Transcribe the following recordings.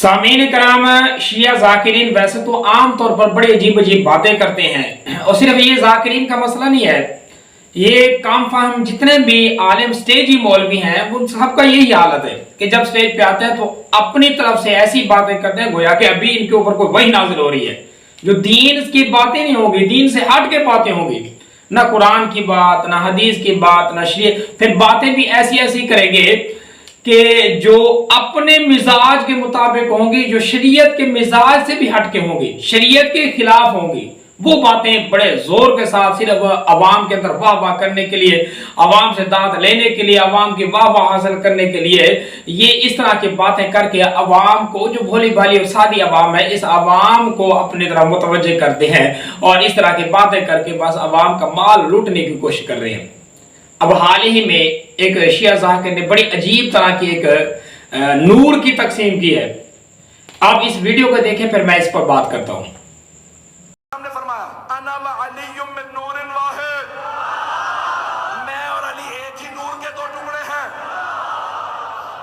सामीन कराम, शिया ज़ाकिरीन वैसे तो आम तौर पर बड़ी अजीब अजीब बातें करते हैं, और सिर्फ ये ज़ाकिरीन का मसला नहीं है, ये काम फाहम जितने भी आलिम स्टेजी मौलवी हैं वो सबका यही हालत है कि जब स्टेज पे आते हैं तो अपनी तरफ से ऐसी बातें करते हैं गोया कि अभी इनके ऊपर कोई वही नाजिल हो रही है, जो दीन की बातें नहीं होगी, दीन से हट के बातें होंगी, ना कुरान की बात, ना हदीस की बात, ना शरीयत, फिर बातें भी ऐसी ऐसी करेंगे कि जो अपने मिजाज के मुताबिक होंगी, जो शरीयत के मिजाज से भी हटके होंगी, शरीयत के खिलाफ होंगी, वो बातें बड़े जोर के साथ सिर्फ अवाम के अंदर वाह वाह करने के लिए, अवाम से दाद लेने के लिए, अवाम की वाह वाह हासिल करने के लिए ये इस तरह की बातें करके अवाम को, जो भोली भाली और सादी अवाम है, इस अवाम को अपनी तरफ मुतवज्जे करते हैं और इस तरह की बातें करके बस अवाम का माल लूटने की कोशिश कर रहे हैं। अब हाल ही में एक शिया ज़ाकिर ने बड़ी अजीब तरह की एक नूर की तकसीम की है। आप इस वीडियो को देखें, फिर मैं इस पर बात करता हूँ। हमने फरमाया अना व अलीयुम मिन नूरिन वाहिद, मैं और अली एक ही नूर के दो टुकड़े हैं।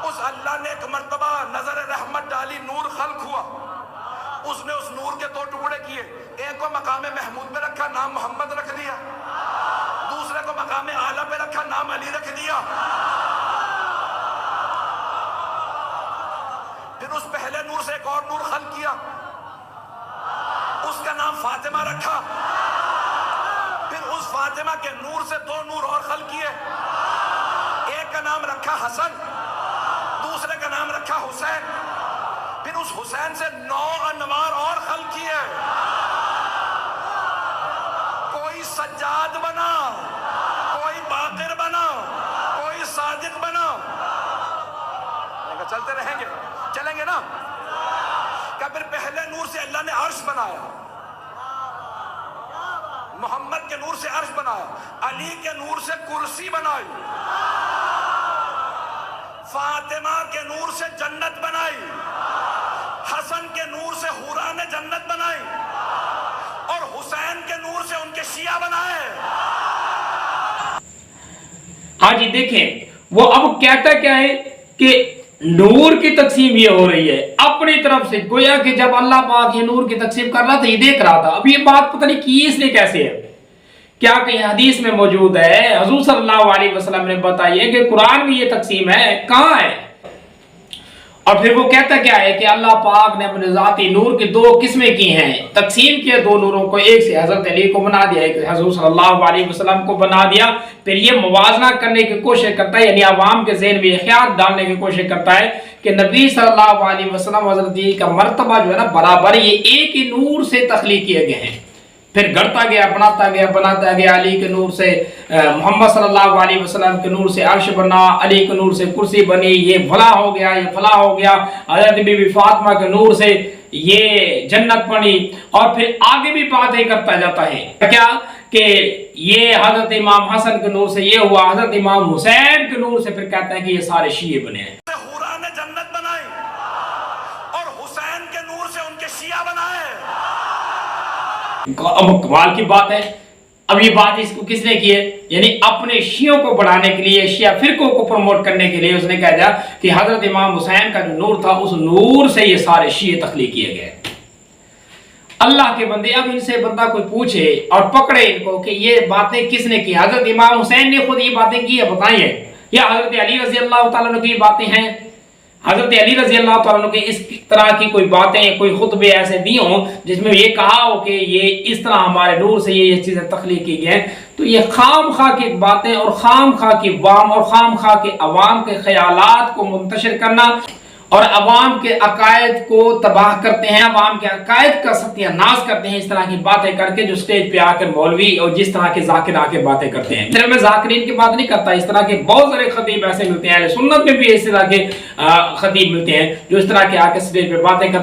उस अल्लाह ने एक मर्तबा नजर रहमत डाली, नूर खल्क हुआ, उसने उस नूर के दो टुकड़े किए, एक को मकाम महमूद में रखा, नाम मोहम्मद रख दिया, दूसरे को मकाम आला पे रखा, नाम अली रख दिया। फिर उस पहले नूर से एक और नूर खल्क किया, उसका नाम फातिमा रखा। फिर उस फातिमा के नूर से दो नूर और खल्क किए, एक का नाम रखा हसन, दूसरे का नाम रखा हुसैन। फिर उस हुसैन से 9 अनवार और खल्क किए, कोई सज्जाद बना, कोई बाकिर बना, कोई सादिक बना। चलते रहेंगे, चलेंगे ना। क्या फिर पहले नूर से अल्लाह ने अर्श बनाया, मोहम्मद के नूर से अर्श बनाया, अली के नूर से कुर्सी बनाई, फातिमा के नूर से जन्नत बनाई, हसन के नूर से हुरा ने जन्नत बनाई, और हुसैन के नूर से उनके शिया बनाए। हाँ जी, देखें वो अब कहता क्या है कि नूर की तकसीम ये हो रही है अपनी तरफ से, गोया कि जब अल्लाह पाक ये नूर की तकसीम कर रहा था, ये देख रहा था। अब ये बात पता नहीं की इसने कैसे है, क्या कहीं हदीस में मौजूद है, हुजूर सल्लल्लाहु अलैहि वसल्लम ने बताई है कि कुरान में ये तकसीम है, कहाँ है? और फिर वो कहता क्या है कि अल्लाह पाक ने अपने ज़ाती नूर की दो किस्में की हैं, तकसीम किया दो नूरों को, एक से हजरत अली को बना दिया, एक हुजूर सल्लल्लाहु अलैहि वसल्लम को बना दिया। फिर ये मुवाजना करने की कोशिश करता है, यानी अवाम के ज़हन में ख्याल डालने की कोशिश करता है कि नबी सल्लल्लाहु अलैहि वसल्लम हजरत अली का मर्तबा जो है ना बराबर, ये एक ही नूर से तख्लीक किए गए हैं। फिर गढ़ता गया, बनाता गया, अली के नूर से मोहम्मद सल्लल्लाहु अलैहि वसल्लम के नूर से अर्श बना, अली के नूर से कुर्सी बनी, ये फला हो गया, ये फला हो गया, हज़रत बीबी फातिमा के नूर से ये जन्नत बनी। और फिर आगे भी बातें करता जाता है क्या कि ये हज़रत इमाम हसन के नूर से ये हुआ, हज़रत इमाम हुसैन के नूर से, फिर कहता है कि ये सारे शिये बने हैं। हुरा ने जन्नत बनाई और हुसैन के नूर से उनके शिया बनाए। अब कमाल की बात है, अब ये बात इसको किसने की है, यानी अपने शियों को बढ़ाने के लिए, शिया फिरकों को प्रमोट करने के लिए उसने कह दिया कि हजरत इमाम हुसैन का जो नूर था, उस नूर से ये सारे शिये तख्लीक किए गए। अल्लाह के बंदे, अब इनसे बंदा कोई पूछे और पकड़े इनको कि ये बातें किसने की, हजरत इमाम हुसैन ने खुद ये बातें की है, बताइए, या हजरत अली रजी अल्लाह तआला अन्हु की बातें हैं? हजरत अली रजी अल्लाह तआला अन्हु की इस तरह की कोई बातें, कोई खुतबे ऐसे दी हों जिसमें ये कहा हो कि ये इस तरह हमारे नूर से ये चीज़ें तख्लीक की गई हैं? तो ये खाम खा की बातें और खाम खा की वाम और खाम खा के अवाम के ख्यालात को मुंतशिर करना और अवाम के अकायद को तबाह करते हैं, अवाम के अकायद का सत्यानाश करते हैं, इस तरह की बातें करके, जो स्टेज पे आकर मौलवी और जिस तरह के जाकिर आके बातें करते हैं। सिर्फ मैं जाकिरीन की बात नहीं करता, इस तरह के बहुत सारे खतीब ऐसे मिलते हैं, सुन्नत में भी इस तरह के खतीब मिलते हैं जो इस तरह के आके स्टेज पे बातें करते हैं।